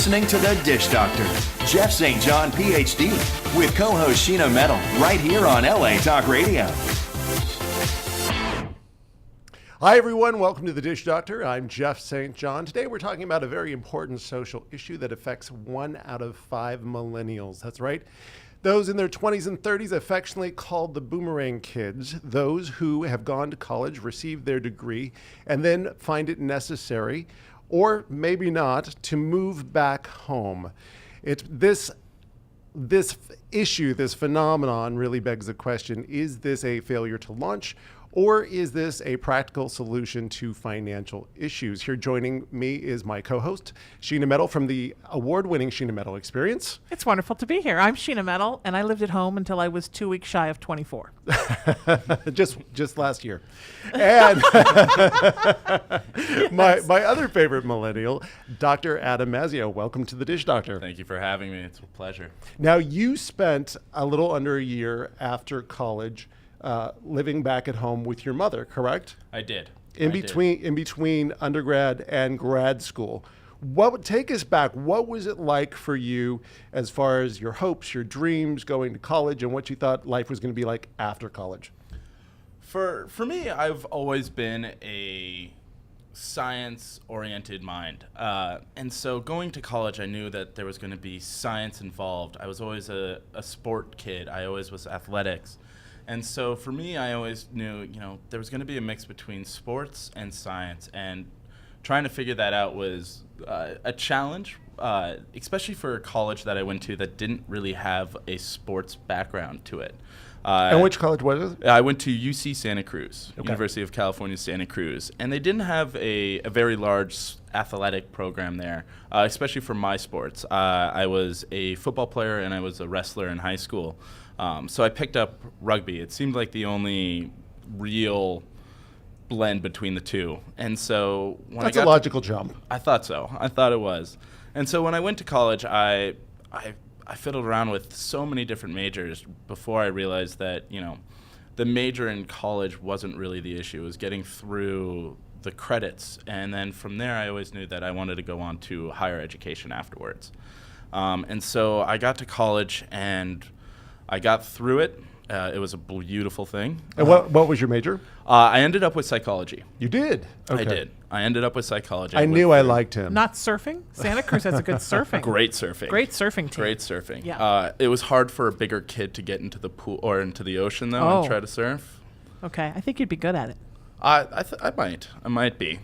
listening to The Dish Doctor, Jeff St. John, PhD, with co-host Sheena Metal, right here on LA Talk Radio. Hi, everyone. Welcome to The Dish Doctor. I'm Jeff St. John. Today, we're talking about a very important social issue that affects 1 out of 5 millennials. That's right. Those in their 20s and 30s, affectionately called the boomerang kids, those who have gone to college, received their degree, and then find it necessary, or maybe not, to move back home. This issue, this phenomenon really begs the question, is this a failure to launch? Or is this a practical solution to financial issues? Here joining me is my co-host, Sheena Metal from the award-winning Sheena Metal Experience. It's wonderful to be here. I'm Sheena Metal, and I lived at home until I was 2 weeks shy of 24. just last year. And my other favorite millennial, Dr. Adam Mazzio. Welcome to The Dish Doctor. Thank you for having me. It's a pleasure. Now, you spent a little under a year after college living back at home with your mother, correct? I did. In between undergrad and grad school. What would take us back? What was it like for you as far as your hopes, your dreams, going to college, and what you thought life was going to be like after college? For me, I've always been a science-oriented mind. And so going to college, I knew that there was going to be science involved. I was always a sport kid. I always was athletics. And so for me, I always knew, there was going to be a mix between sports and science, and trying to figure that out was a challenge, especially for a college that I went to that didn't really have a sports background to it. And which college was it? I went to UC Santa Cruz, Okay. University of California, Santa Cruz, and they didn't have a very large athletic program there, especially for my sports. I was a football player and I was a wrestler in high school. So I picked up rugby. It seemed like the only real blend between the two. And so when That's a logical jump. I thought so. I thought it was. And so when I went to college, I fiddled around with so many different majors before I realized that, the major in college wasn't really the issue. It was getting through the credits. And then from there, I always knew that I wanted to go on to higher education afterwards. And so I got to college and I got through it. It was a beautiful thing. And what was your major? I ended up with psychology. You did? Okay. I did. I ended up with psychology. I knew I liked him. Not surfing? Santa Cruz has a good surfing. Great surfing. Great surfing team. Great surfing. Yeah. It was hard for a bigger kid to get into the pool or into the ocean, though, Oh. and try to surf. Okay, I think you'd be good at it. I might be.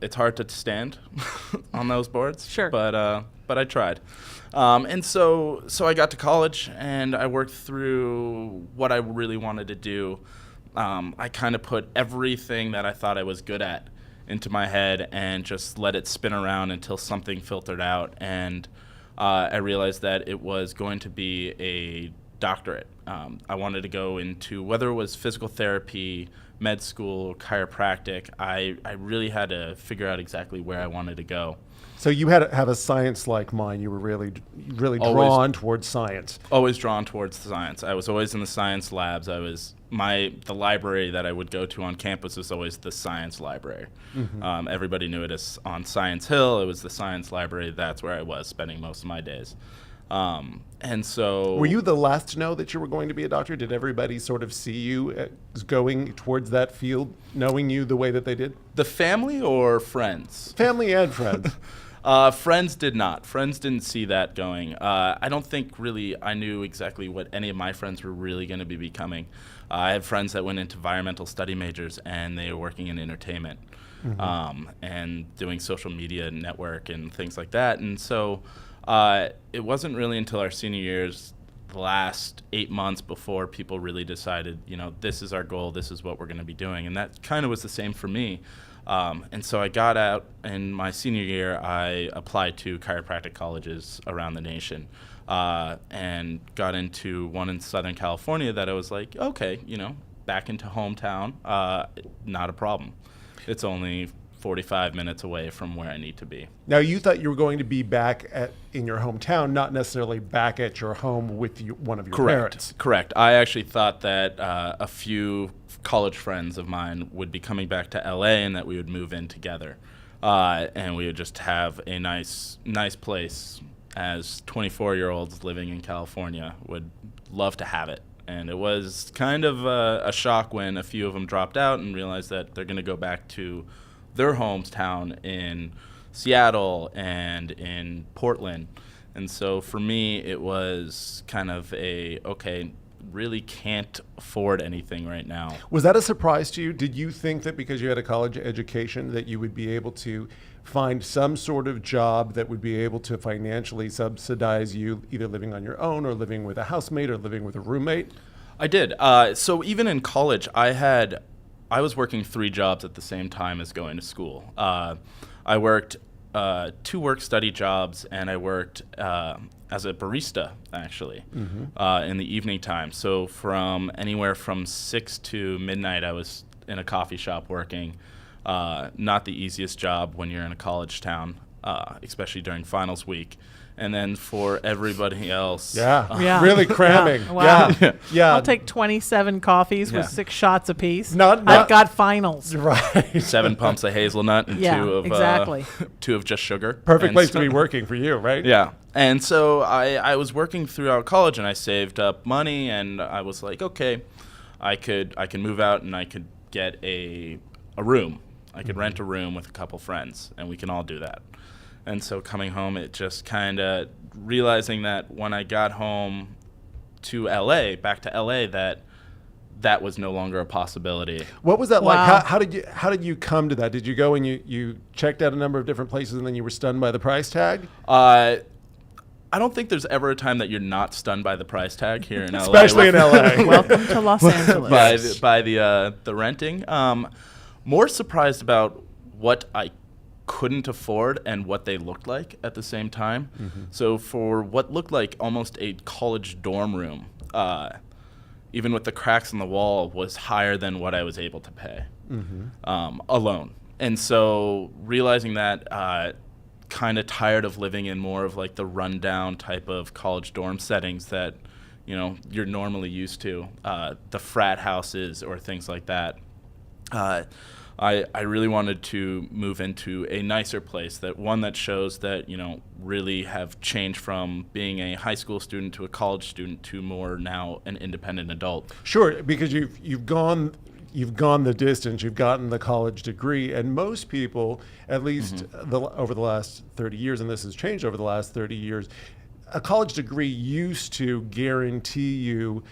It's hard to stand on those boards. Sure. But I tried. And so I got to college and I worked through what I really wanted to do. I kind of put everything that I thought I was good at into my head and just let it spin around until something filtered out. And I realized that it was going to be a doctorate. I wanted to go into whether it was physical therapy, med school, chiropractic. I really had to figure out exactly where I wanted to go. So you had to have a science-like mind. You were really drawn towards science. Always drawn towards science. I was always in the science labs. The library that I would go to on campus was always the science library. Mm-hmm. Everybody knew it as on Science Hill. It was the science library. That's where I was spending most of my days. And so, were you the last to know that you were going to be a doctor? Did everybody sort of see you as going towards that field, knowing you the way that they did? The family or friends? Family and friends. Friends did not. Friends didn't see that going. I don't think really I knew exactly what any of my friends were really going to be becoming. I had friends that went into environmental study majors and they were working in entertainment, mm-hmm. And doing social media network and things like that. And so it wasn't really until our senior years, the last 8 months before people really decided, this is our goal, this is what we're going to be doing. And that kind of was the same for me. And so I got out in my senior year. I applied to chiropractic colleges around the nation and got into one in Southern California that I was like, okay, back into hometown, not a problem. It's only 45 minutes away from where I need to be. Now, you thought you were going to be back in your hometown, not necessarily back at your home with one of your parents. Correct. I actually thought that a few college friends of mine would be coming back to LA and that we would move in together. and we would just have a nice place as 24-year-olds living in California would love to have it. And it was kind of a shock when a few of them dropped out and realized that they're going to go back to their hometown in Seattle and in Portland. And so for me, it was kind of okay, really can't afford anything right now. Was that a surprise to you? Did you think that because you had a college education that you would be able to find some sort of job that would be able to financially subsidize you, either living on your own or living with a housemate or living with a roommate? I did. So even in college, I was working 3 jobs at the same time as going to school. I worked 2 work-study jobs, and I worked as a barista, actually, in the evening time. So from anywhere from 6 to midnight, I was in a coffee shop working. Not the easiest job when you're in a college town, especially during finals week. And then for everybody else, Yeah. really cramming. Yeah. Wow. Yeah. I'll take 27 coffees with Yeah. 6 shots apiece. Not- I've got finals. Right. 7 pumps of hazelnut and Yeah, 2 of exactly. 2 of just sugar. Perfect And place so- to be working for you, right? Yeah. And so I was working throughout college, and I saved up money, and I was like, okay, I can move out and I could get a room. I could rent a room with a couple friends, and we can all do that. And so coming home, it just kind of realizing that when I got home to back to LA, that was no longer a possibility. What was that Wow. like? How did you come to that? Did you go and you checked out a number of different places and then you were stunned by the price tag? I don't think there's ever a time that you're not stunned by the price tag here in LA. Especially in LA. Welcome to Los Angeles. by the renting. More surprised about what I couldn't afford and what they looked like at the same time. So for what looked like almost a college dorm room, even with the cracks in the wall, was higher than what I was able to pay alone. And so realizing that, kind of tired of living in more of like the rundown type of college dorm settings that you're normally used to, the frat houses or things like that. I really wanted to move into a nicer place, that shows that, really have changed from being a high school student to a college student to more now an independent adult. Sure, because you've gone the distance, you've gotten the college degree, and most people, at least over the last 30 years, and this has changed over the last 30 years, a college degree used to guarantee you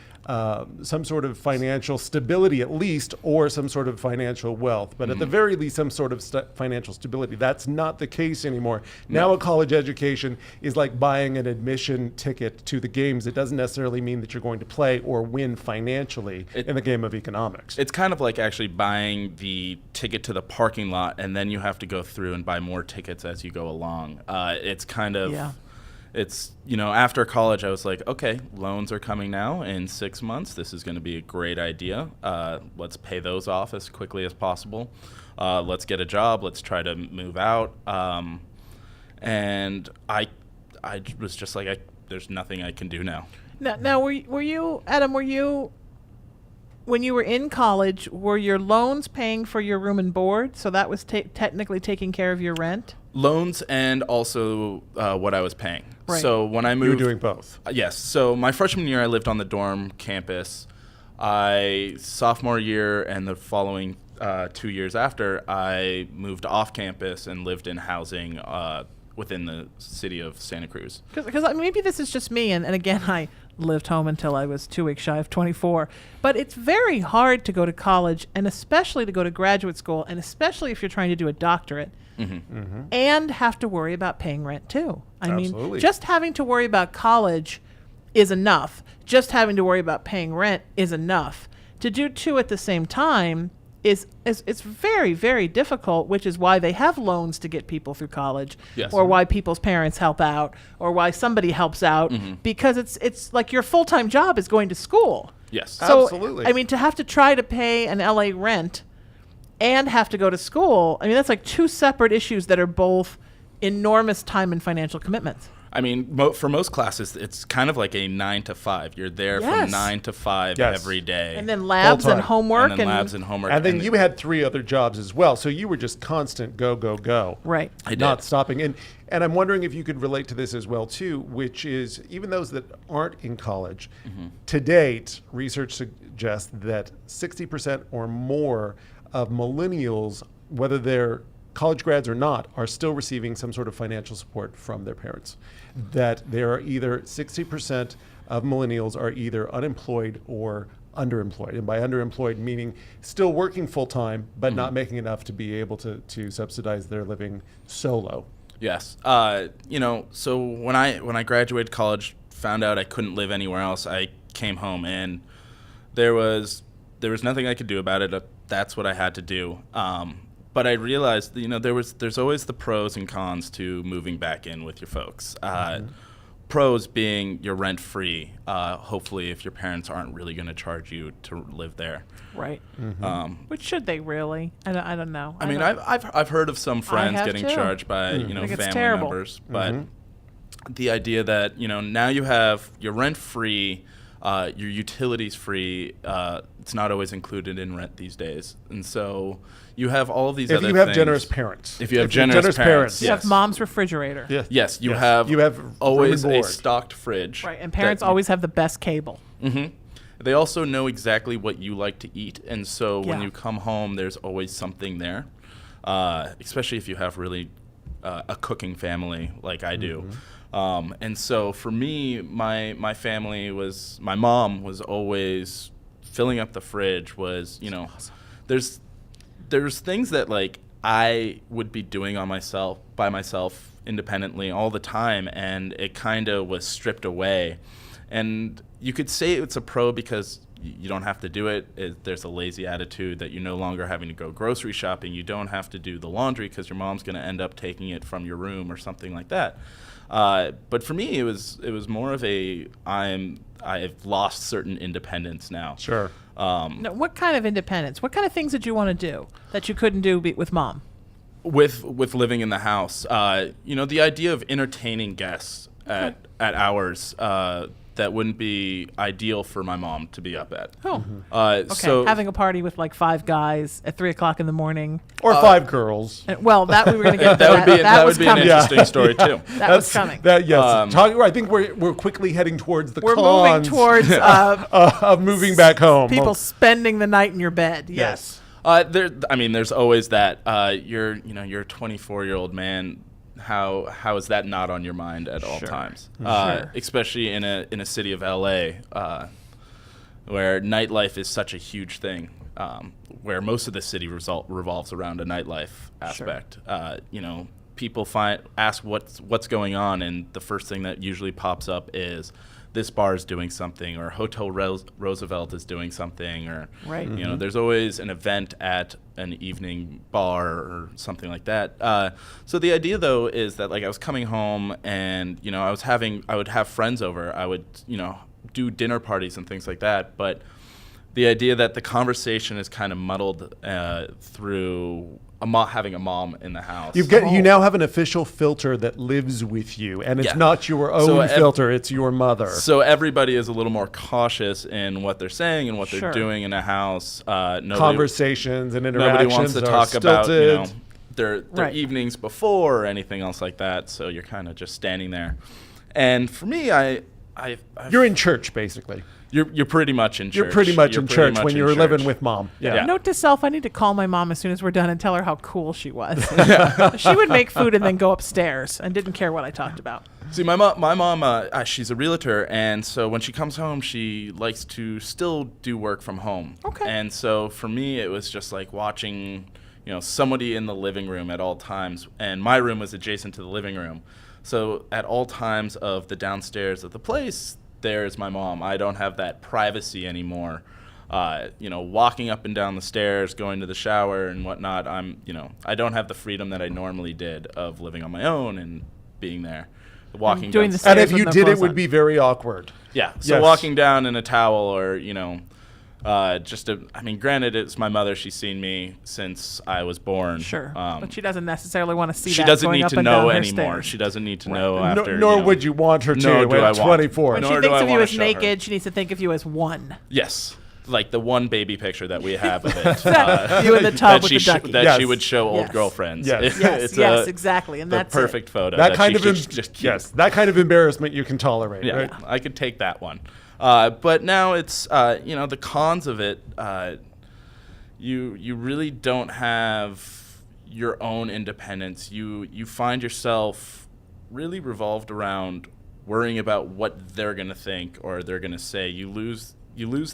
some sort of financial stability at least, or some sort of financial wealth, but at the very least some sort of financial stability. That's not the case anymore. Now a college education is like buying an admission ticket to the games. It doesn't necessarily mean that you're going to play or win financially in the game of economics. It's kind of like actually buying the ticket to the parking lot, and then you have to go through and buy more tickets as you go along. It's kind of... Yeah. It's, after college, I was like, okay, loans are coming now in 6 months. This is going to be a great idea. Let's pay those off as quickly as possible. Let's get a job. Let's try to move out. And I was just like, there's nothing I can do now. Now, were you, Adam, when you were in college, were your loans paying for your room and board? So that was technically taking care of your rent? Loans and also what I was paying. Right. So when I You moved... were doing both. Yes. So my freshman year, I lived on the dorm campus. Sophomore year and the following 2 years after, I moved off campus and lived in housing within the city of Santa Cruz. Because maybe this is just me, and again, I lived home until I was 2 weeks shy of 24. But it's very hard to go to college, and especially to go to graduate school, and especially if you're trying to do a doctorate, and have to worry about paying rent too. I Absolutely. mean, just having to worry about college is enough. Just having to worry about paying rent is enough. To do 2 at the same time is it's very, very difficult, which is why they have loans to get people through college, Yes. or why people's parents help out, or why somebody helps out, because it's like your full-time job is going to school. Yes. So, Absolutely. I mean, to have to try to pay an LA rent and have to go to school, I mean, that's like 2 separate issues that are both enormous time and financial commitments. I mean, for most classes, it's kind of like a 9 to 5. You're there Yes. from 9 to 5 Yes. every day. And then labs and Full-time. homework. And then labs and homework. And then you had 3 other jobs as well, so you were just constant go, go, go. Right. I did. Not stopping. And I'm wondering if you could relate to this as well too, which is even those that aren't in college, to date, research suggests that 60% or more of millennials, whether they're college grads or not, are still receiving some sort of financial support from their parents. That there are either 60% of millennials are either unemployed or underemployed. And by underemployed, meaning still working full time, but not making enough to be able to subsidize their living solo. Yes. So when I graduated college, found out I couldn't live anywhere else, I came home, and there was nothing I could do about it. That's what I had to do. But I realized, there's always the pros and cons to moving back in with your folks. Pros being you're rent free. Hopefully, if your parents aren't really going to charge you to live there. Right. Which should they really? I don't know. I mean, I've heard of some friends have getting too. charged by I think it's family terrible. members, but the idea that now you're rent free, your utilities free. It's not always included in rent these days, and so you have all of these. If other you have things. generous parents. If you have generous parents, You yes. have mom's refrigerator. Yes. Yes, you Yes. have. You have always room and a board. stocked fridge. Right. And parents that- always have the best cable. They also know exactly what you like to eat, and so when Yeah. you come home, there's always something there. Especially if you have really a cooking family like I do. And so for me, my mom was always filling up the fridge. There's things that like I would be doing by myself independently all the time, and it kind of was stripped away. And you could say it's a pro because you don't have to do it. There's a lazy attitude that you're no longer having to go grocery shopping. You don't have to do the laundry because your mom's going to end up taking it from your room or something like that. But for me, it was more of I've lost certain independence now. Sure. Now, what kind of independence? What kind of things did you want to do that you couldn't do with mom? With living in the house, the idea of entertaining guests at hours that wouldn't be ideal for my mom to be up at. Oh. Okay. So Having a party with like 5 guys at 3:00 in the morning. Or 5 girls. Well, that we were going to get to that would be that was would be an coming. interesting story too. That was coming. Yes. I think we're quickly heading towards the We're moving cons towards of moving back home. people spending the night in your bed. Yes. There's always that. You're a 24-year-old man. How is that not on your mind at all times? Sure. Especially in a city of LA, where nightlife is such a huge thing. Where most of the city revolves around a nightlife aspect. People ask what's going on, and the first thing that usually pops up is this bar is doing something, or Hotel Roosevelt is doing something, or Right. there's always an event at an evening bar or something like that. So the idea though is that like I was coming home and I would have friends over. I would do dinner parties and things like that, but the idea that the conversation is kind of muddled through having a mom in the house. You now have an official filter that lives with you, and it's Yeah. not your own So filter; it's your mother. So everybody is a little more cautious in what they're saying and what Sure. they're doing in a house. Conversations and interactions Nobody wants to are talk about stilted. their Right. evenings before or anything else like that. So you're kind of just standing there. And for me, You're in church, basically. you're pretty much in church. You're pretty much in pretty church much when in you're church. living with mom. Yeah. Note to self: I need to call my mom as soon as we're done and tell her how cool she was. She would make food and then go upstairs and didn't care what I talked about. See, my mom, she's a realtor, and so when she comes home, she likes to still do work from home. Okay. And so for me, it was just like watching, somebody in the living room at all times, and my room was adjacent to the living room. So at all times of the downstairs of the place, there's my mom. I don't have that privacy anymore. Walking up and down the stairs, going to the shower and whatnot, I don't have the freedom that I normally did of living on my own and being there. Walking doing the downstairs. And Stairs if with you no did, it clothes would on. be very awkward. Yeah. So Yes. walking down in a towel or, Granted, it's my mother. She's seen me since I was born. Sure, but she doesn't necessarily want to see she that doesn't going need up to and know down her anymore. stairs. She doesn't need to know after. Nor would you want her to Nor do I at want. 24. When Nor she do thinks I of you wanna as show her. naked, she needs to think of you as one. Yes. Like the one baby picture that we have of it. You in the tub with the that ducky. Yes. she would show old Yes. girlfriends. Yes. Yes, yes, exactly, and the that's perfect photo. That kind she of should just keep. yes, that kind of embarrassment you can tolerate, Yeah, right? I could take that one. But now it's the cons of it. You really don't have your own independence. You find yourself really revolved around worrying about what they're gonna think or they're gonna say. You lose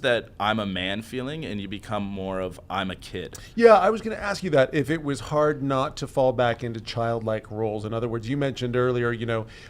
that I'm a man feeling, and you become more of I'm a kid. Yeah, I was going to ask you that if it was hard not to fall back into childlike roles. In other words, you mentioned earlier,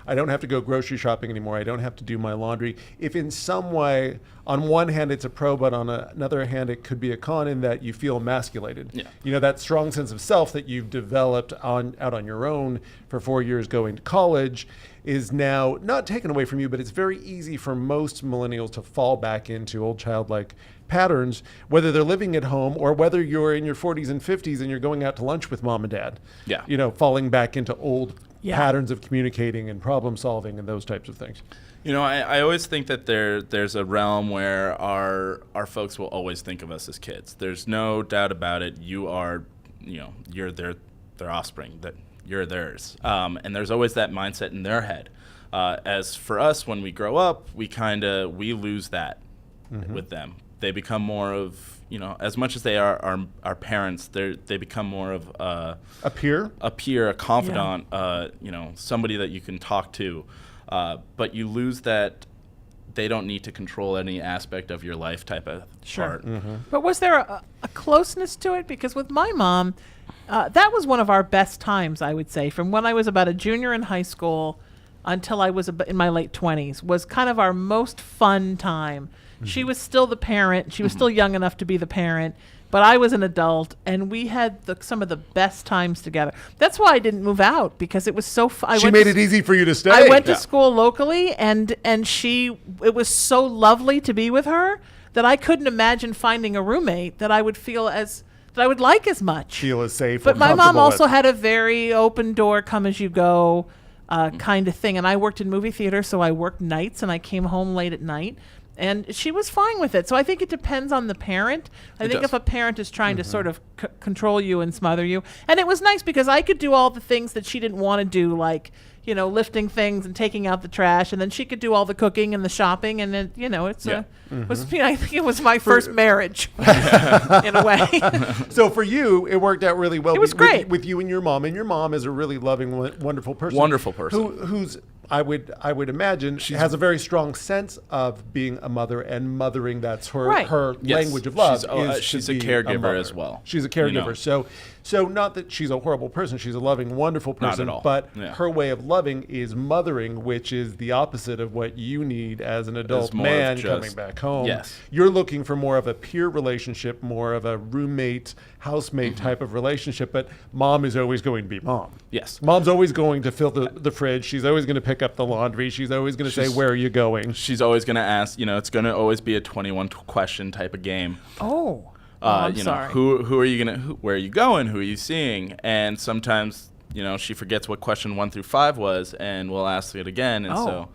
I don't have to go grocery shopping anymore. I don't have to do my laundry. If in some way, on one hand, it's a pro, but on another hand, it could be a con in that you feel emasculated. Yeah. That strong sense of self that you've developed out on your own for 4 years going to college is now not taken away from you, but it's very easy for most millennials to fall back into old childlike patterns, whether they're living at home or whether you're in your 40s and 50s and you're going out to lunch with mom and dad. Yeah. Falling back into old Yeah. patterns of communicating and problem solving and those types of things. I always think that there's a realm where our folks will always think of us as kids. There's no doubt about it. You are, you're their offspring. That you're theirs. And there's always that mindset in their head. As for us, when we grow up, we lose that with them. They become more of, as much as they are our parents, they become more of A peer? a confidant, somebody that you can talk to. But you lose that they don't need to control any aspect of your life type of part. But was there a closeness to it? Because with my mom, that was one of our best times, I would say, from when I was about a junior in high school until I was in my late 20s, was kind of our most fun time. She was still the parent. She was still young enough to be the parent, but I was an adult, and we had some of the best times together. That's why I didn't move out, because it was so fun. She made it easy for you to stay. I went to school locally, and it was so lovely to be with her that I couldn't imagine finding a roommate that I would that I would like as much. Feel as safe. But or my mom comfortable also at. had a very open door, come as you go kind of thing. And I worked in movie theater, so I worked nights and I came home late at night. And she was fine with it. So I think it depends on the parent. I think does. if a parent is trying to sort of control you and smother you. And it was nice because I could do all the things that she didn't want to do, like, lifting things and taking out the trash. And then she could do all the cooking and the shopping. And then, I think it was my first marriage in a way. So for you, it worked out really well. It was great. with you and your mom. And your mom is a really loving, wonderful person. Wonderful person. Who's I would imagine she has a very strong sense of being a mother and mothering. That's her Right. her Yes. language of love. She's to a be caregiver mother. as well. She's a caregiver. So not that she's a horrible person. She's a loving, wonderful Not person. at all. But Yeah. her way of loving is mothering, which is the opposite of what you need as an adult more of man just- coming back home. Yes. You're looking for more of a peer relationship, more of a roommate, housemate Mm-hmm. type of relationship. But mom is always going to be mom. Yes. Mom's always going to fill the fridge. She's always going to pick up the laundry. She's always going to say, She's- where are you going? She's always going to ask, it's going to always be a 21 question type of game. Oh. I'm sorry. Who are you where are you going? Who are you seeing? And sometimes, she forgets what question 1 through 5 was, and we'll ask it again. And so,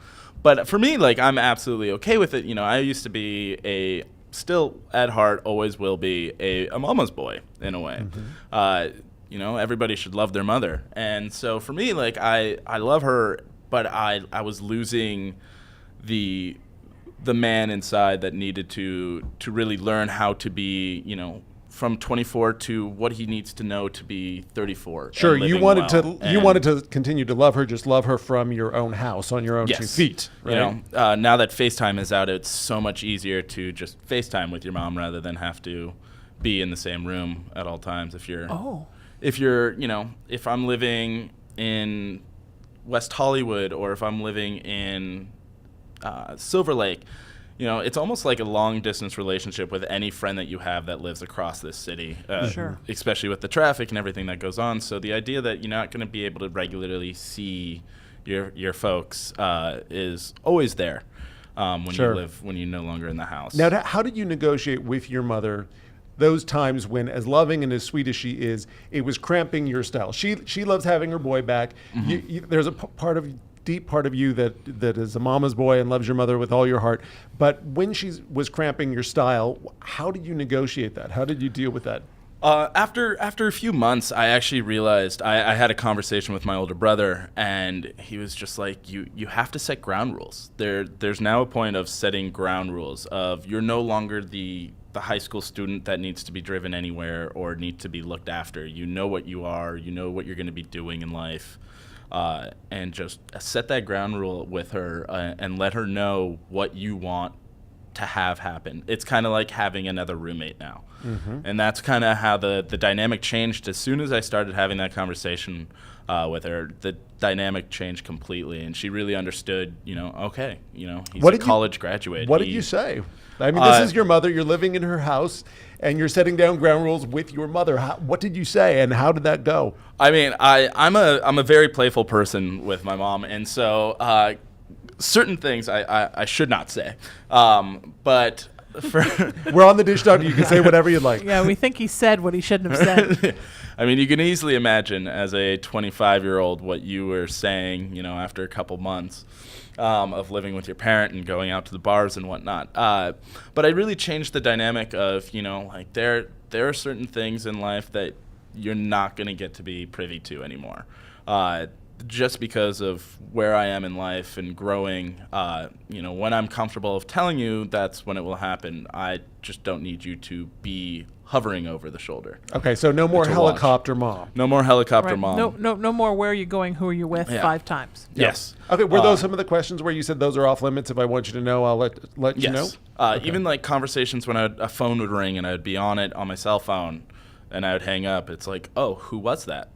but for me, I'm absolutely okay with it. I used to be still at heart, always will be a mama's boy in a way. Everybody should love their mother. And so for me, I love her, but I was losing the man inside that needed to really learn how to be, from 24 to what he needs to know to be 34. Sure, and you living wanted well. to wanted to continue to love her, just love her from your own house on your own 2 Yes. feet. Right? Now that FaceTime is out, it's so much easier to just FaceTime with your mom rather than have to be in the same room at all times. If I'm living in West Hollywood or if I'm living in Silver Lake, it's almost like a long distance relationship with any friend that you have that lives across this city, Sure. especially with the traffic and everything that goes on. So the idea that you're not going to be able to regularly see your folks is always there. when Sure. when you're no longer in the house. Now, how did you negotiate with your mother those times when, as loving and as sweet as she is, it was cramping your style? She loves having her boy back. There's a deep part of you that is a mama's boy and loves your mother with all your heart. But when she was cramping your style, how did you negotiate that? How did you deal with that? After a few months, I actually realized I had a conversation with my older brother, and he was just like, you have to set ground rules. There's now a point of setting ground rules of you're no longer the high school student that needs to be driven anywhere or need to be looked after. You know what you are. You know what you're going to be doing in life. And just set that ground rule with her and let her know what you want to have happen. It's kind of like having another roommate now. And that's kind of how the dynamic changed. As soon as I started having that conversation with her, the dynamic changed completely, and she really understood, okay, he's a college graduate. What did you say? I mean, this is your mother. You're living in her house, and you're setting down ground rules with your mother. What did you say, and how did that go? I mean, I'm a very playful person with my mom, and so certain things I should not say, but we're on the Dish Doctor. You can say whatever you'd like. Yeah, we think he said what he shouldn't have said. I mean, you can easily imagine as a 25-year-old what you were saying, after a couple months of living with your parent and going out to the bars and whatnot. But I really changed the dynamic of, there are certain things in life that you're not going to get to be privy to anymore. Just because of where I am in life and growing, when I'm comfortable of telling you, that's when it will happen. I just don't need you to be hovering over the shoulder. Okay, so no more helicopter mom. No more helicopter Right. mom. No more where are you going, who are you with 5 times. Yes. Okay, were those some of the questions where you said those are off limits? If I want you to know, I'll let you know? Okay. Even like conversations when a phone would ring and I'd be on it on my cell phone and I would hang up. It's like, oh, who was that?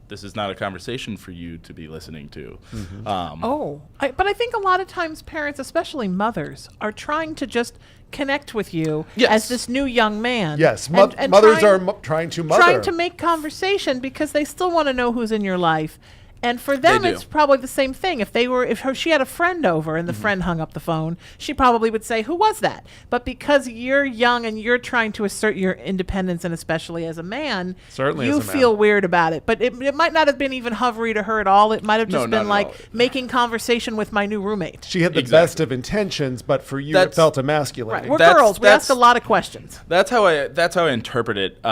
This is not a conversation for you to be listening to. But I think a lot of times parents, especially mothers, are trying to just connect with you as this new young man. Yes, and mothers are trying to mother. Trying to make conversation because they still want to know who's in your life. And for them, it's probably the same thing. If she had a friend over and the friend hung up the phone, she probably would say, "Who was that?" But because you're young and you're trying to assert your independence, and especially as a man, you feel weird about it. But it might not have been even hovery to her at all. It might have just been like making conversation with my new roommate. She had the best of intentions, but for you, it felt emasculating. Right. We're girls. We ask a lot of questions. That's how I interpret it.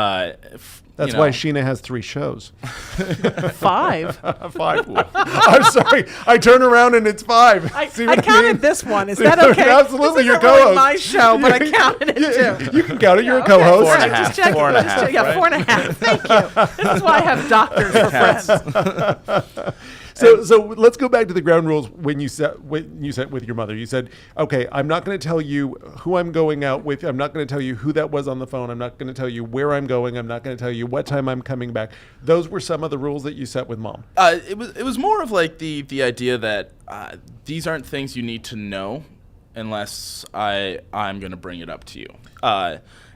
That's why Sheena has 3 shows. 5. 5. I'm sorry. I turn around and it's 5. I counted this one. Is that okay? Absolutely, your co-host. Really my show, but I counted it too. You can count it. You're a co-host. 4.5. 4.5. Yeah, 4.5. Thank you. This is why I have doctors for friends. So let's go back to the ground rules when you set with your mother. You said, okay, I'm not going to tell you who I'm going out with. I'm not going to tell you who that was on the phone. I'm not going to tell you where I'm going. I'm not going to tell you what time I'm coming back. Those were some of the rules that you set with mom. It was more of like the idea that these aren't things you need to know unless I'm going to bring it up to you.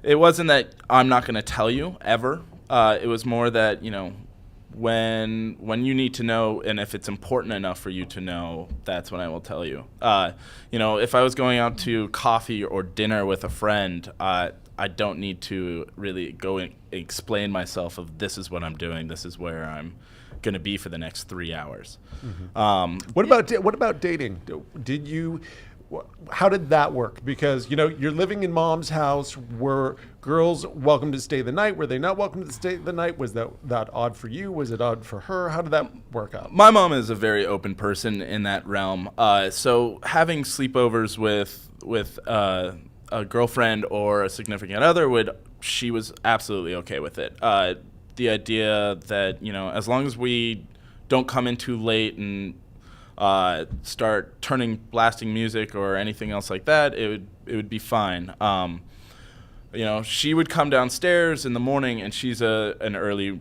It wasn't that I'm not going to tell you ever. It was more that, when you need to know, and if it's important enough for you to know, that's when I will tell you. If I was going out to coffee or dinner with a friend, I don't need to really go and explain myself of this is what I'm doing, this is where I'm going to be for the next 3 hours. What about dating? How did that work? Because, you're living in mom's house. Were girls welcome to stay the night? Were they not welcome to stay the night? Was that odd for you? Was it odd for her? How did that work out? My mom is a very open person in that realm. So having sleepovers with a girlfriend or a significant other, she was absolutely okay with it. The idea that, as long as we don't come in too late and start blasting music or anything else like that, it would be fine. She would come downstairs in the morning, and she's an early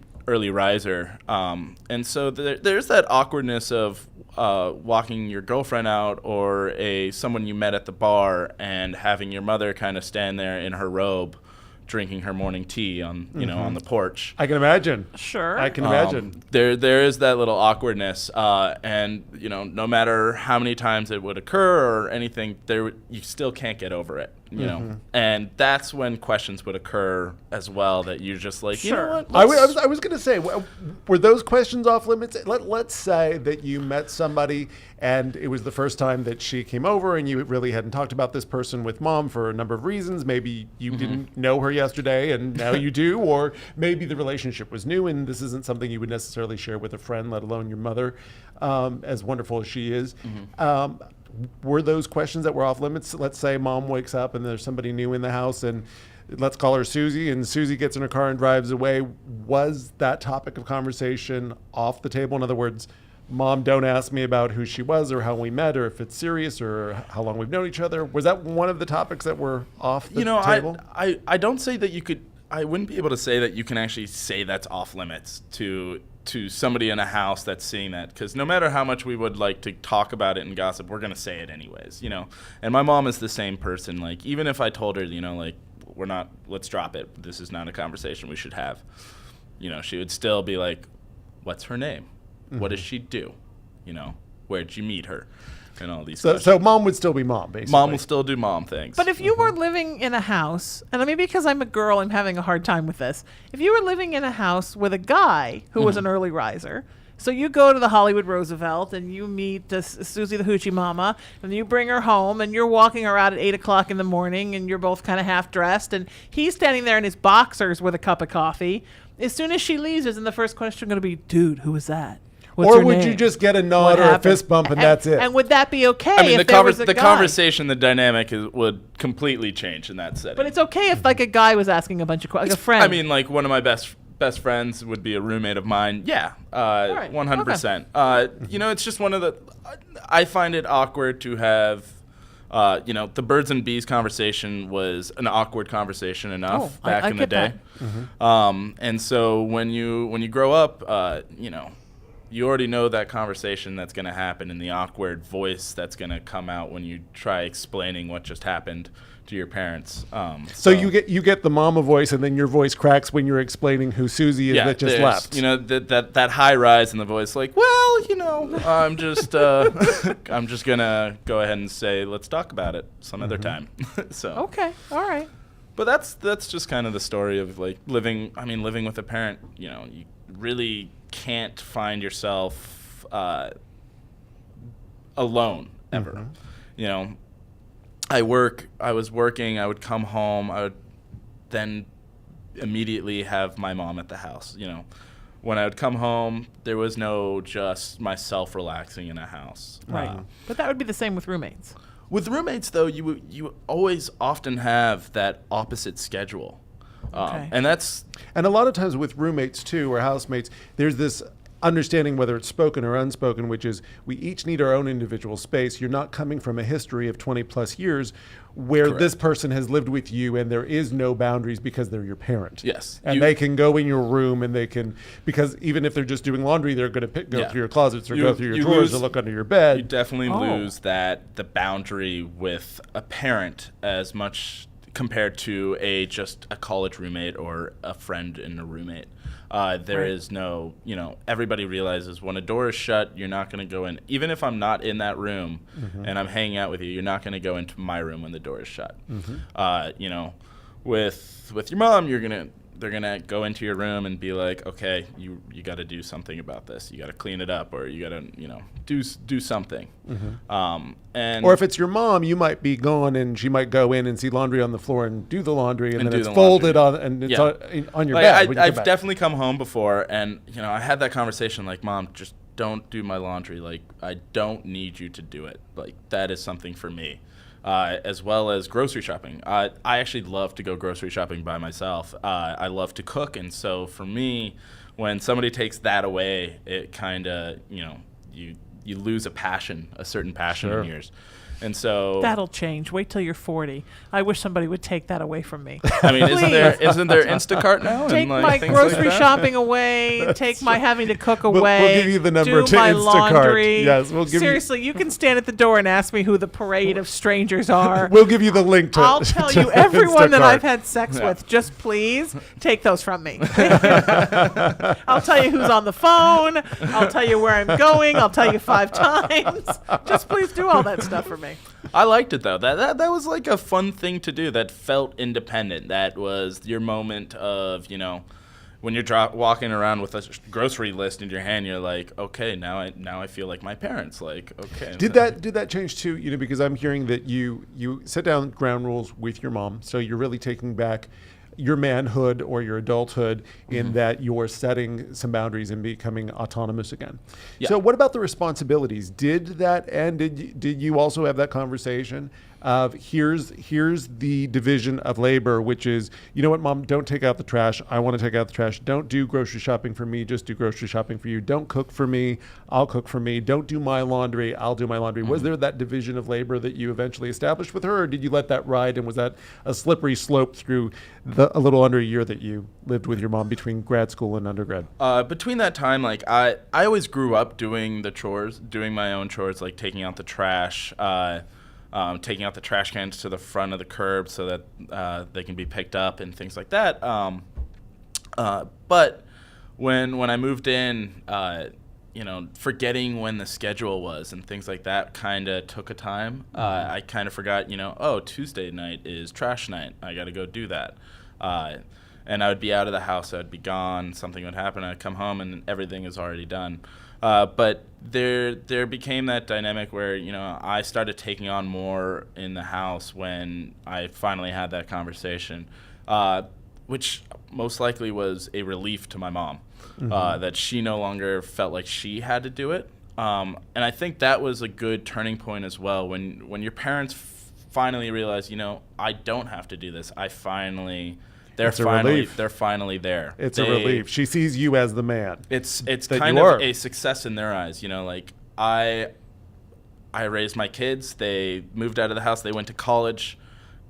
riser, and so there's that awkwardness of walking your girlfriend out or someone you met at the bar and having your mother kind of stand there in her robe, drinking her morning tea on on the porch. I can imagine. Sure. I can imagine. There is that little awkwardness, and no matter how many times it would occur or anything, you still can't get over it. And that's when questions would occur as well. That you're just like, you know Sure. what? I was going to say, were those questions off limits? Let's say that you met somebody and it was the first time that she came over and you really hadn't talked about this person with mom for a number of reasons. Maybe you didn't know her yesterday and now you do, or maybe the relationship was new and this isn't something you would necessarily share with a friend, let alone your mother, as wonderful as she is. Were those questions that were off limits? Let's say mom wakes up and there's somebody new in the house, and let's call her Susie, and Susie gets in her car and drives away. Was that topic of conversation off the table? In other words, Mom, don't ask me about who she was or how we met or if it's serious or how long we've known each other. Was that one of the topics that were off the table? I don't say that you could. I wouldn't be able to say that you can actually say that's off limits to somebody in a house that's seeing that, because no matter how much we would like to talk about it and gossip, we're going to say it anyways, And my mom is the same person. Like, even if I told her, like, let's drop it, this is not a conversation we should have, she would still be like, what's her name? What does she do? Where'd you meet her? And all these questions. So mom would still be mom, basically. Mom will still do mom things. But if you were living in a house, and maybe because I'm a girl, I'm having a hard time with this. If you were living in a house with a guy who was an early riser, so you go to the Hollywood Roosevelt and you meet this Susie the Hoochie Mama, and you bring her home, and you're walking her out at 8 o'clock in the morning, and you're both kind of half dressed, and he's standing there in his boxers with a cup of coffee. As soon as she leaves, isn't the first question going to be, dude, who was that? What's or her would name? you just get a nod What or a happened? fist bump and that's it? And would that be okay I mean, if there was a the guy? conversation, the dynamic would completely change in that setting. But it's okay if like a guy was asking a bunch of questions, like a friend. I mean, like one of my best friends would be a roommate of mine. Yeah, right. 100%. It's just one of the. I find it awkward to have. The birds and bees conversation was an awkward conversation enough back in the day. And so when you grow up, you already know that conversation that's going to happen and the awkward voice that's going to come out when you try explaining what just happened to your parents. So you get the mama voice, and then your voice cracks when you're explaining who Susie is that just left. That high rise in the voice, like, well, I'm just I'm just gonna go ahead and say let's talk about it some other time. So okay, all right. But that's just kind of the story of like living with a parent. You really can't find yourself alone ever. I was working, I would come home, I would then immediately have my mom at the house. When I would come home, there was no just myself relaxing in a house. Right. But that would be the same with roommates. With roommates, though, you always often have that opposite schedule. Okay. And a lot of times with roommates too, or housemates, there's this understanding, whether it's spoken or unspoken, which is we each need our own individual space. You're not coming from a history of 20 plus years where Correct. This person has lived with you and there is no boundaries because they're your parent. Yes. And they can go in your room and they can, because even if they're just doing laundry, they're going to go through your closets or go through your drawers or look under your bed. You definitely lose the boundary with a parent as much compared to just a college roommate or a friend and a roommate. There is no, everybody realizes when a door is shut, you're not going to go in. Even if I'm not in that room and I'm hanging out with you, you're not going to go into my room when the door is shut. With your mom, they're going to go into your room and be like, okay, you got to do something about this. You got to clean it up, or you got to, do something. Or if it's your mom, you might be gone and she might go in and see laundry on the floor and do the laundry and then it's folded on and it's on your bed. when you I've come back. definitely come home before and, I had that conversation like, Mom, just don't do my laundry. Like, I don't need you to do it. Like, that is something for me. As well as grocery shopping. I actually love to go grocery shopping by myself. I love to cook, and so for me, when somebody takes that away, it kind of, you lose a certain passion in yours. And so That'll change. Wait till you're 40. I wish somebody would take that away from me. I mean, isn't Please. there Instacart now? Take and like my things grocery like that? shopping away. Take my having to cook We'll away. give you the number do to my Instacart. laundry. Yes, we'll give you- Seriously, you can stand at the door and ask me who the parade of strangers are. We'll give you the link to. I'll tell to you everyone that Instacart. I've had sex Yeah. with. Just please take those from me. I'll tell you who's on the phone. I'll tell you where I'm going. I'll tell you 5 times. Just please do all that stuff for me. I liked it though. That was like a fun thing to do. That felt independent. That was your moment of, you know, when you're walking around with a grocery list in your hand, you're like, okay, now I feel like my parents. Like, okay. Did that change too? You know, because I'm hearing that you set down ground rules with your mom, so you're really taking back your manhood or your adulthood in that you're setting some boundaries and becoming autonomous again. Yeah. So what about the responsibilities? Did that end? Did you also have that conversation of here's the division of labor, which is, you know what, Mom, don't take out the trash. I want to take out the trash. Don't do grocery shopping for me. Just do grocery shopping for you. Don't cook for me. I'll cook for me. Don't do my laundry. I'll do my laundry. Was there that division of labor that you eventually established with her, or did you let that ride? And was that a slippery slope through a little under a year that you lived with your mom between grad school and undergrad? Between that time, like I always grew up doing the chores, doing my own chores, like taking out the trash, taking out the trash cans to the front of the curb so that they can be picked up and things like that. But when I moved in, you know, forgetting when the schedule was and things like that kind of took a time. I kind of forgot, you know, oh, Tuesday night is trash night. I got to go do that. And I would be out of the house. I'd be gone. Something would happen. I'd come home and everything is already done. But there became that dynamic where, you know, I started taking on more in the house when I finally had that conversation, which most likely was a relief to my mom, that she no longer felt like she had to do it. And I think that was a good turning point as well, when your parents finally realize, you know, I don't have to do this. They're finally there. It's a relief. She sees you as the man. It's that kind you of are. a success in their eyes, you know, like I raised my kids, they moved out of the house, they went to college.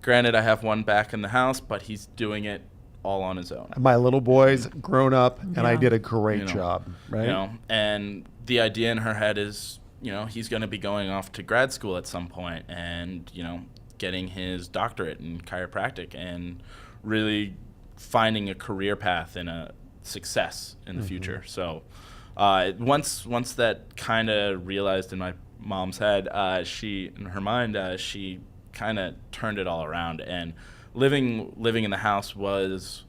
Granted, I have one back in the house, but he's doing it all on his own. My little boy's grown up, and I Yeah. did a great You know, job, right? You know, and the idea in her head is, you know, he's going to be going off to grad school at some point and, you know, getting his doctorate in chiropractic and really finding a career path and a success in the future. So once that kind of realized in my mom's head, in her mind, she kind of turned it all around, and living in the house was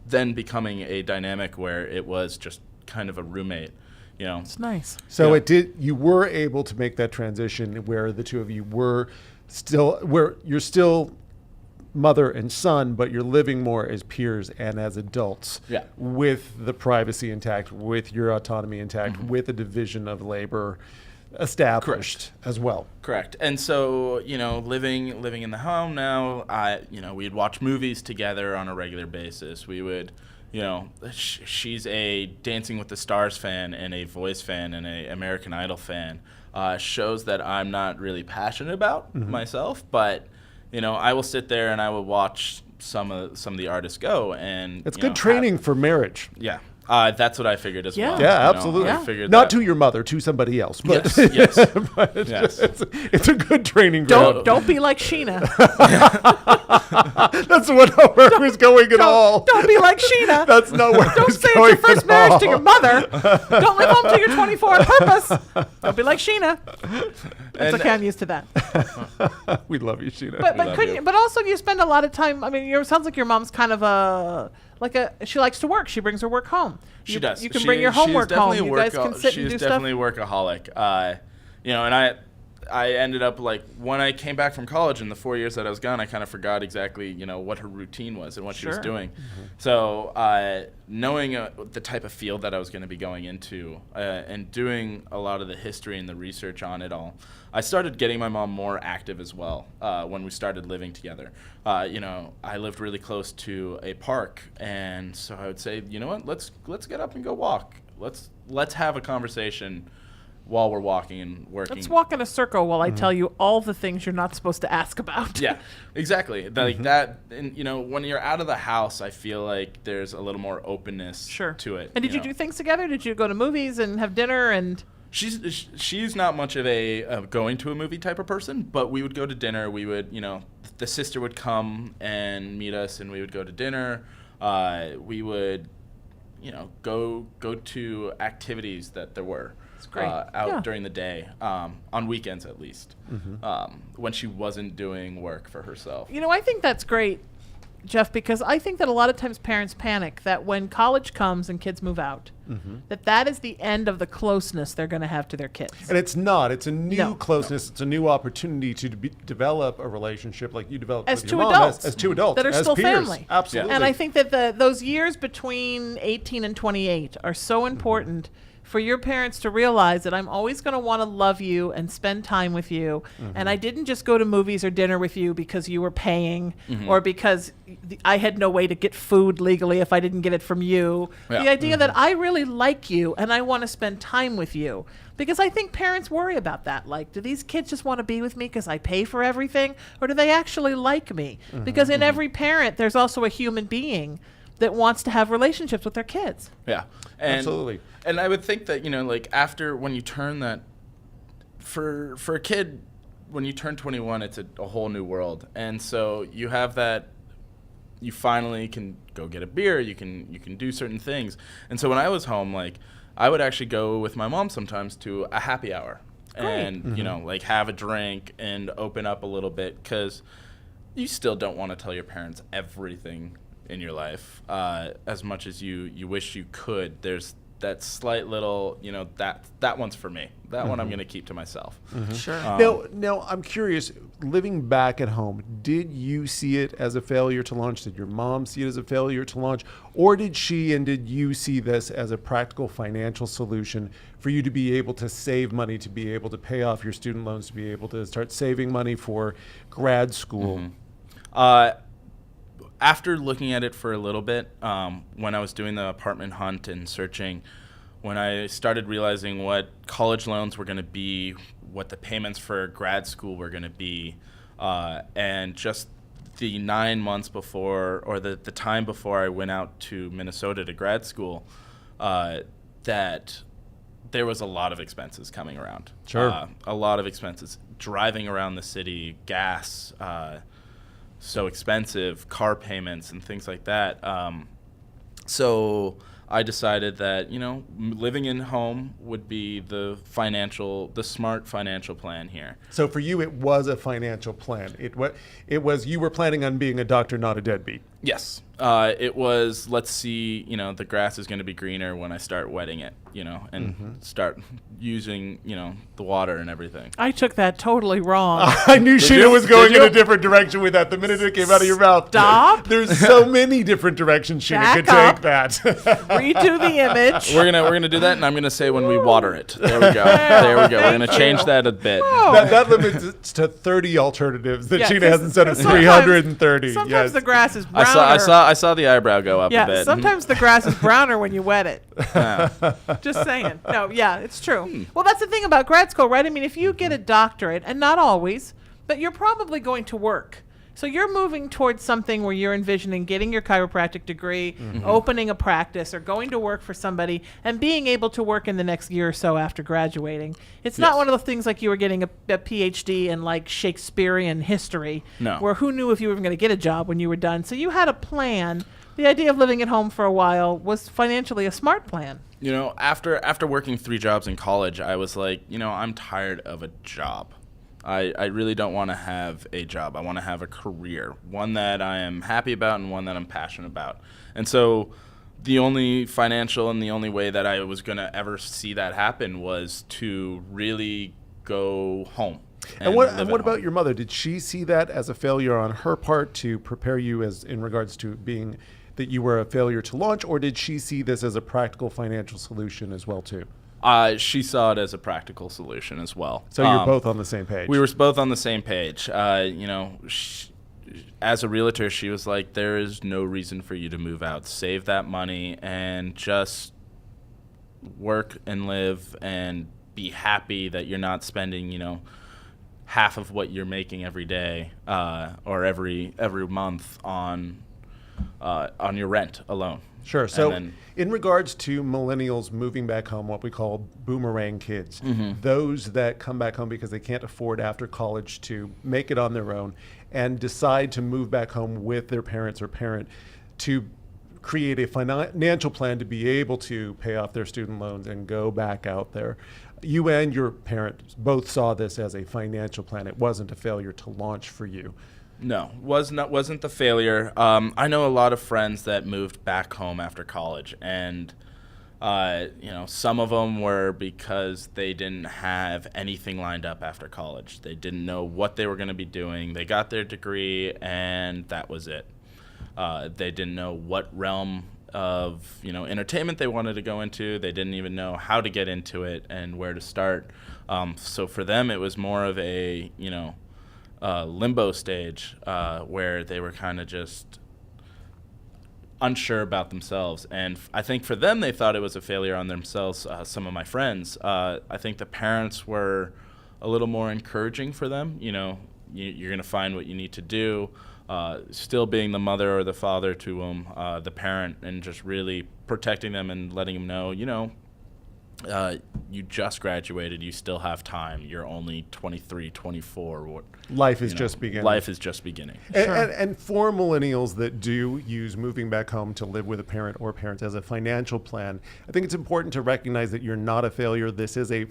then becoming a dynamic where it was just kind of a roommate, you know. It's nice. So Yeah. you were able to make that transition where the two of you were where you're still mother and son, but you're living more as peers and as adults, Yeah. with the privacy intact, with your autonomy intact, with a division of labor established as well. Correct. And so, you know, living in the home now, we'd watch movies together on a regular basis. We would, you know, she's a Dancing with the Stars fan and a Voice fan and a American Idol fan. Shows that I'm not really passionate about myself, but, you know, I will sit there and I will watch some of the artists go, and It's you good know, training for marriage. Yeah. That's what I figured as Yeah. well. Yeah, you know, absolutely. I figured Not that- to your mother, to somebody else. But, Yes, yes. but it's, Yes. it's a good training ground. Don't be like Sheena. That's what where I was going at all. Don't be like Sheena. That's not where I Don't was say going it's your first at marriage all. to your mother. Don't live home till you're 24 on purpose. Don't be like Sheena. It's And- okay, I'm used to that. We love you, Sheena. But love couldn't you. you? But also you spend a lot of time. I mean, it sounds like your mom's kind of she likes to work. She brings her work home. She does. You can bring your homework home. You guys can sit and She's do stuff. definitely a workaholic. You know, and I ended up, like, when I came back from college in the 4 years that I was gone, I kind of forgot exactly, you know, what her routine was and what she was Sure. doing. So knowing the type of field that I was going to be going into and doing a lot of the history and the research on it all, I started getting my mom more active as well when we started living together. You know, I lived really close to a park, and so I would say, you know what, let's get up and go walk. Let's have a conversation while we're walking and working. Let's walk in a circle while I tell you all the things you're not supposed to ask about. Yeah, exactly. Like that, and when you're out of the house, I feel like there's a little more openness to it. And did you do things together? Did you go to movies and have dinner and? She's not much of a going to a movie type of person, but we would go to dinner. We would, the sister would come and meet us, and we would go to dinner. We would, go to activities that there were great. out during the day, on weekends at least, when she wasn't doing work for herself. I think that's great, Jeff, because I think that a lot of times parents panic that when college comes and kids move out, that is the end of the closeness they're going to have to their kids. And it's not. It's a new closeness. It's a new opportunity to develop a relationship like you developed As with two your mom. adults. As two adults. That are as still peers. family. Absolutely. And I think that those years between 18 and 28 are so important for your parents to realize that I'm always going to want to love you and spend time with you. And I didn't just go to movies or dinner with you because you were paying or because I had no way to get food legally if I didn't get it from you. Yeah. The idea that I really like you and I want to spend time with you. Because I think parents worry about that. Like, do these kids just want to be with me because I pay for everything? Or do they actually like me? Because in every parent, there's also a human being that wants to have relationships with their kids. Yeah. And, absolutely. And I would think that, like after when you turn that, for a kid, when you turn 21, it's a whole new world. And so you have that, you finally can go get a beer, you can do certain things. And so when I was home, like I would actually go with my mom sometimes to a happy hour. Great. And, like have a drink and open up a little bit, because you still don't want to tell your parents everything in your life, as much as you wish you could. There's that slight little, that one's for me. That one I'm going to keep to myself. Sure. Now, I'm curious, living back at home, did you see it as a failure to launch? Did your mom see it as a failure to launch? Or did you see this as a practical financial solution for you to be able to save money, to be able to pay off your student loans, to be able to start saving money for grad school? After looking at it for a little bit, when I was doing the apartment hunt and searching, when I started realizing what college loans were going to be, what the payments for grad school were going to be, and just the 9 months before, or the time before I went out to Minnesota to grad school, that there was a lot of expenses coming around. Sure. A lot of expenses. Driving around the city, gas, so expensive, car payments and things like that. So I decided that, living in home would be the smart financial plan here. So for you, it was a financial plan. It was you were planning on being a doctor, not a deadbeat. Yes. It was, let's see, the grass is going to be greener when I start wetting it, and start using, the water and everything. I took that totally wrong. I knew Sheena you? was going Did in you? a different direction with that the minute it came out of your mouth. Stop. There's so many different directions Sheena Back could up. take that. Redo the image. We're gonna do that, and I'm gonna say when we water it. There we go. There we go. We're gonna Thank change you. that a bit. that limits it to 30 alternatives that Yeah, Sheena 'cause hasn't said of sometimes- 330. Sometimes Yes. the grass is browner. I saw the eyebrow go up a Yeah, bit. sometimes the grass is browner when you wet it. Yeah. Just saying. No, yeah, it's true. Well, that's the thing about grad school, right? I mean, if you get a doctorate, and not always, but you're probably going to work. So you're moving towards something where you're envisioning getting your chiropractic degree, opening a practice, or going to work for somebody and being able to work in the next year or so after graduating. It's not Yes. one of those things like you were getting a PhD in like Shakespearean history, No. where who knew if you were even going to get a job when you were done. So you had a plan. The idea of living at home for a while was financially a smart plan. After working 3 jobs in college, I was like, I'm tired of a job. I really don't want to have a job. I want to have a career, one that I am happy about and one that I'm passionate about. And so the only financial and the only way that I was going to ever see that happen was to really go home. And what about your mother? Did she see that as a failure on her part to prepare you as in regards to being that you were a failure to launch, or did she see this as a practical financial solution as well too? She saw it as a practical solution as well. So you're both on the same page. We were both on the same page. As a realtor, she was like, there is no reason for you to move out. Save that money and just work and live and be happy that you're not spending, half of what you're making every day or every month on your rent alone. Sure. So, then, in regards to millennials moving back home, what we call boomerang kids, those that come back home because they can't afford after college to make it on their own and decide to move back home with their parents or parent to create a financial plan to be able to pay off their student loans and go back out there. You and your parents both saw this as a financial plan. It wasn't a failure to launch for you. No, wasn't the failure. I know a lot of friends that moved back home after college, and some of them were because they didn't have anything lined up after college. They didn't know what they were going to be doing. They got their degree, and that was it. They didn't know what realm of entertainment they wanted to go into. They didn't even know how to get into it and where to start. So for them, it was more of a limbo stage where they were kind of just unsure about themselves. And I think for them, they thought it was a failure on themselves. Some of my friends, I think the parents were a little more encouraging for them. You're going to find what you need to do. Still being the mother or the father to them, the parent, and just really protecting them and letting them know, you just graduated, you still have time. You're only 23, 24. Life is just beginning. Life is just beginning. And for millennials that do use moving back home to live with a parent or parents as a financial plan, I think it's important to recognize that you're not a failure. This is a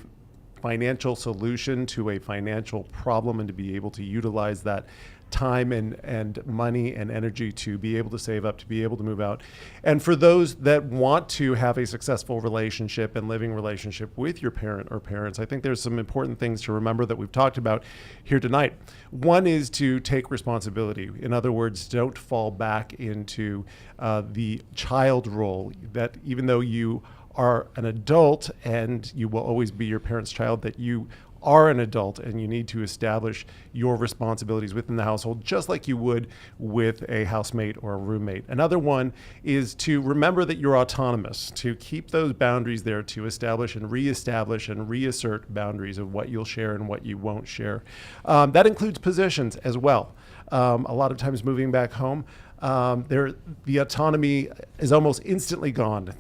financial solution to a financial problem, and to be able to utilize that time and money and energy to be able to save up, to be able to move out. And for those that want to have a successful relationship and living relationship with your parent or parents, I think there's some important things to remember that we've talked about here tonight. One is to take responsibility. In other words, don't fall back into the child role, that even though you are an adult and you will always be your parent's child, that you are an adult and you need to establish your responsibilities within the household, just like you would with a housemate or a roommate. Another one is to remember that you're autonomous, to keep those boundaries there, to establish and reassert boundaries of what you'll share and what you won't share. That includes positions as well. A lot of times moving back home, the autonomy is almost instantly gone.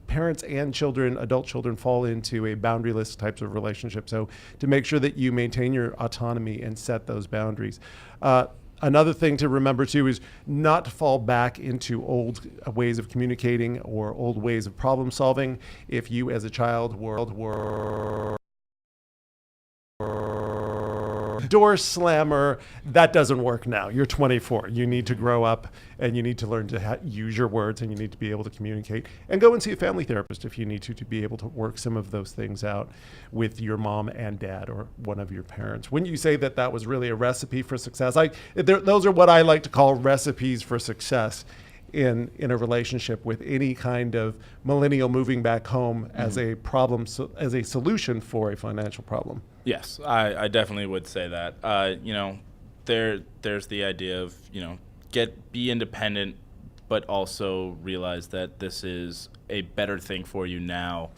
Parents and children, adult children, fall into a boundaryless types of relationship. So to make sure that you maintain your autonomy and set those boundaries. Another thing to remember too is not to fall back into old ways of communicating or old ways of problem solving. If you as a child were door slammer, that doesn't work now. You're 24. You need to grow up and you need to learn to use your words, and you need to be able to communicate, and go and see a family therapist if you need to be able to work some of those things out with your mom and dad or one of your parents. Wouldn't you say that that was really a recipe for success? Those are what I like to call recipes for success in a relationship with any kind of millennial moving back home as a problem, as a solution for a financial problem. Yes, I definitely would say that. There's the idea of, be independent, but also realize that this is a better thing for you now.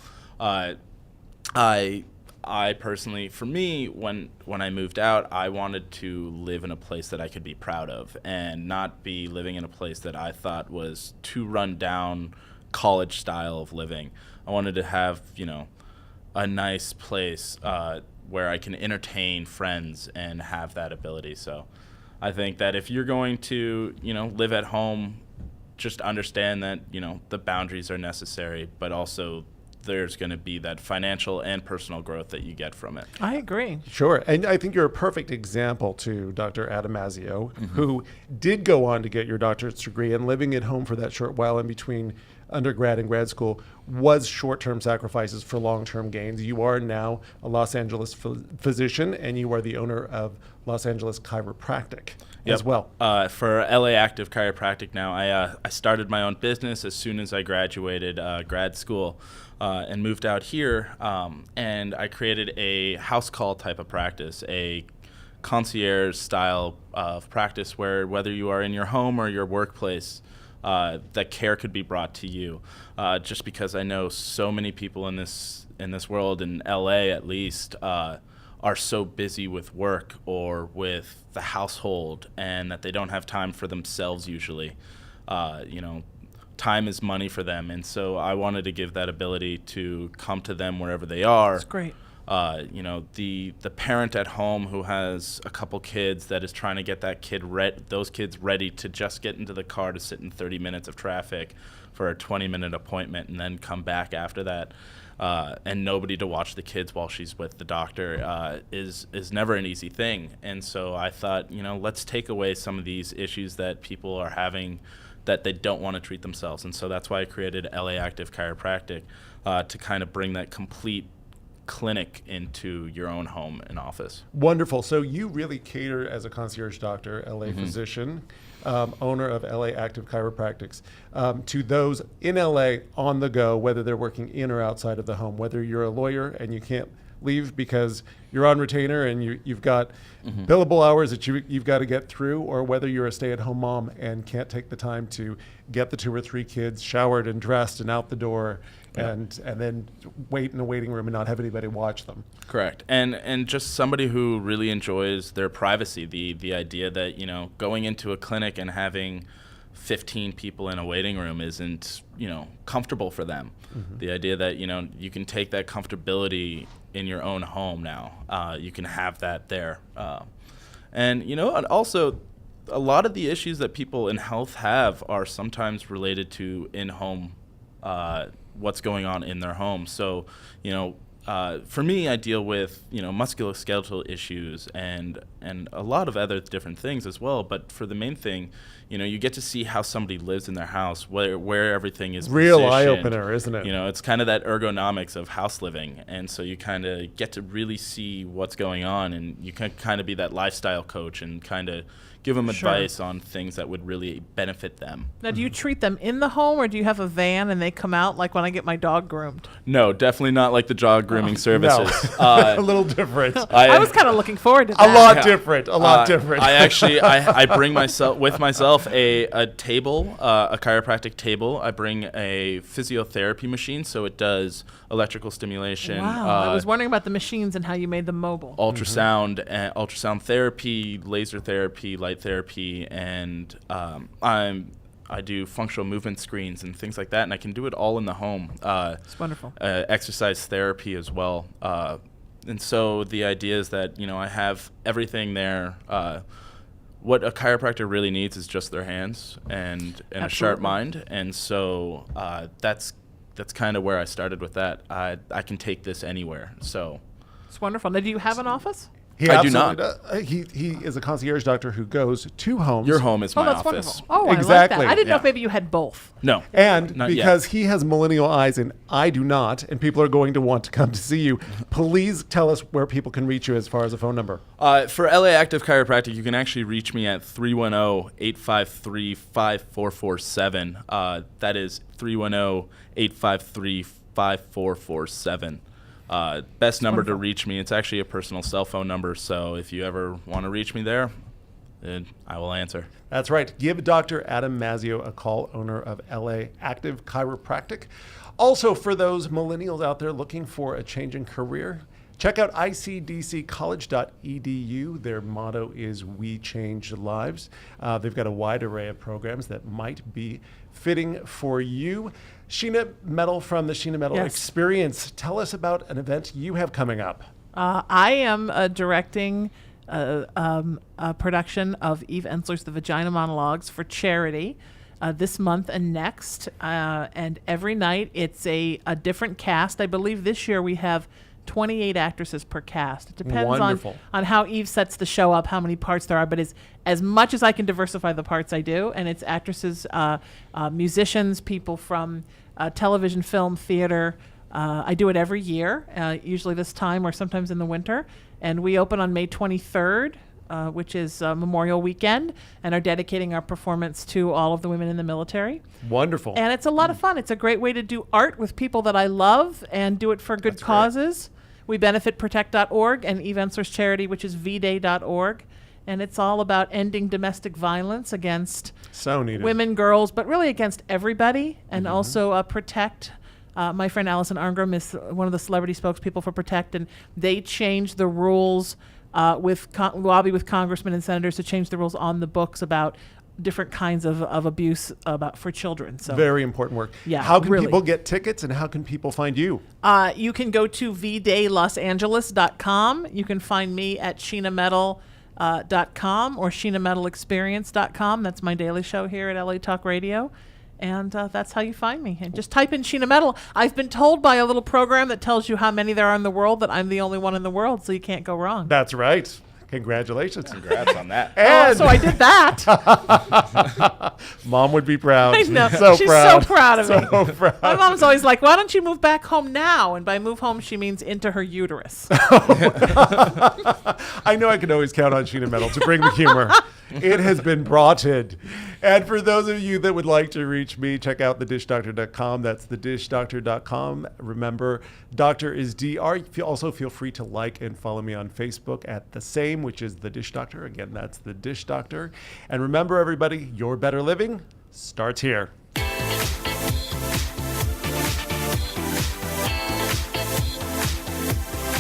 I personally, for me, when I moved out, I wanted to live in a place that I could be proud of, and not be living in a place that I thought was too run down college style of living. I wanted to have, a nice place where I can entertain friends and have that ability. So I think that if you're going to, live at home, just understand that, the boundaries are necessary, but also there's going to be that financial and personal growth that you get from it. I agree. Sure. And I think you're a perfect example to Dr. Adamazio, who did go on to get your doctorate's degree, and living at home for that short while in between undergrad and grad school was short-term sacrifices for long-term gains. You are now a Los Angeles physician, and you are the owner of Los Angeles Chiropractic as well. For LA Active Chiropractic now, I started my own business as soon as I graduated grad school. And moved out here, and I created a house call type of practice, a concierge style of practice where whether you are in your home or your workplace, that care could be brought to you. Just because I know so many people in this world, in LA at least, are so busy with work or with the household, and that they don't have time for themselves usually. Time is money for them, and so I wanted to give that ability to come to them wherever they are. That's great. The parent at home who has a couple kids that is trying to get those kids ready to just get into the car to sit in 30 minutes of traffic for a 20-minute appointment and then come back after that, and nobody to watch the kids while she's with the doctor is never an easy thing. And so I thought, let's take away some of these issues that people are having that they don't want to treat themselves. And so that's why I created LA Active Chiropractic, to kind of bring that complete clinic into your own home and office. Wonderful. So you really cater as a concierge doctor, LA physician, owner of LA Active Chiropractics, to those in LA on the go, whether they're working in or outside of the home, whether you're a lawyer and you can't leave because you're on retainer and you've got billable hours that you've got to get through, or whether you're a stay-at-home mom and can't take the time to get the 2 or 3 kids showered and dressed and out the door, and then wait in a waiting room and not have anybody watch them. Correct. And just somebody who really enjoys their privacy, the idea that, going into a clinic and having 15 people in a waiting room isn't, comfortable for them. The idea that, you can take that comfortability in your own home now. You can have that there. And also a lot of the issues that people in health have are sometimes related to in-home, what's going on in their home. So, for me, I deal with, musculoskeletal issues and a lot of other different things as well. But for the main thing, you get to see how somebody lives in their house, where everything is Real positioned. eye-opener, isn't it? It's kind of that ergonomics of house living. And so you kind of get to really see what's going on, and you can kind of be that lifestyle coach and kind of give them Sure. advice on things that would really benefit them. Now, do you treat them in the home, or do you have a van and they come out like when I get my dog groomed? No, definitely not like the dog grooming No. services. A little different. I was kind of looking forward to A that. lot different. A lot different. I actually I bring myself a table, a chiropractic table. I bring a physiotherapy machine, so it does electrical stimulation. Wow, I was wondering about the machines and how you made them mobile. Ultrasound, ultrasound therapy, laser therapy, light therapy, and I do functional movement screens and things like that, and I can do it all in the home. It's wonderful. Exercise therapy as well. And so the idea is that, I have everything there. What a chiropractor really needs is just their hands and a sharp mind. And so that's kind of where I started with that. I can take this anywhere. So It's wonderful. Now, do you have an office? He I do absolutely not. does. He is a concierge doctor who goes to homes. your home is Oh, my that's office. wonderful. Oh, Exactly. I like that. I didn't know Yeah. if maybe you had both. No. And Not because yet. he has millennial eyes and I do not, and people are going to want to come to see you, please tell us where people can reach you as far as a phone number. For LA Active Chiropractic, you can actually reach me at 310-853-5447. That is 310-853-5447. Best number to reach me. It's actually a personal cell phone number, so if you ever want to reach me there, then I will answer. That's right. Give Dr. Adam Mazzio a call, owner of LA Active Chiropractic. Also, for those millennials out there looking for a change in career, check out icdccollege.edu. Their motto is "We Change Lives." They've got a wide array of programs that might be fitting for you. Sheena Metal from the Sheena Metal Yes. Experience. Tell us about an event you have coming up. I am directing a production of Eve Ensler's The Vagina Monologues for charity this month and next. And every night it's a different cast. I believe this year we have 28 actresses per cast. It depends Wonderful. on how Eve sets the show up, how many parts there are, but as much as I can diversify the parts I do, and it's actresses, musicians, people from television, film, theater. I do it every year, usually this time or sometimes in the winter, and we open on May 23rd, which is Memorial Weekend, and are dedicating our performance to all of the women in the military. Wonderful. And it's a lot of fun. It's a great way to do art with people that I love and do it for good causes. We benefit protect.org and Eve Ensler's charity, which is vday.org. and it's all about ending domestic violence against So needed. women, girls, but really against everybody, and also Protect. My friend Allison Arngrim is one of the celebrity spokespeople for Protect, and they changed the rules lobby with congressmen and senators to change the rules on the books about different kinds of abuse for children. So Very important work. Yeah, How can really. people get tickets and how can people find you? you can go to vdaylosangeles.com. You can find me at sheenametal.com or sheenametalexperience.com. That's my daily show here at LA Talk Radio. And that's how you find me. And just type in Sheena Metal. I've been told by a little program that tells you how many there are in the world that I'm the only one in the world, so you can't go wrong. That's right. Congratulations. Congrats on that. And So I did that. Mom would be proud. I know. So She's proud. so proud of me. So proud. My mom's always like, why don't you move back home now? And by move home, she means into her uterus. I know I can always count on Sheena Metal to bring the humor. It has been brought in. And for those of you that would like to reach me, check out thedishdoctor.com. That's thedishdoctor.com. Remember, doctor is DR. Also feel free to like and follow me on Facebook at the same, which is The Dish Doctor. Again, that's The Dish Doctor. And remember, everybody, your better living starts here.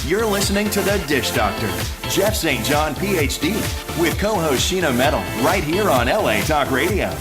You're listening to The Dish Doctor, Jeff St. John, PhD, with co-host Sheena Metal, right here on LA Talk Radio.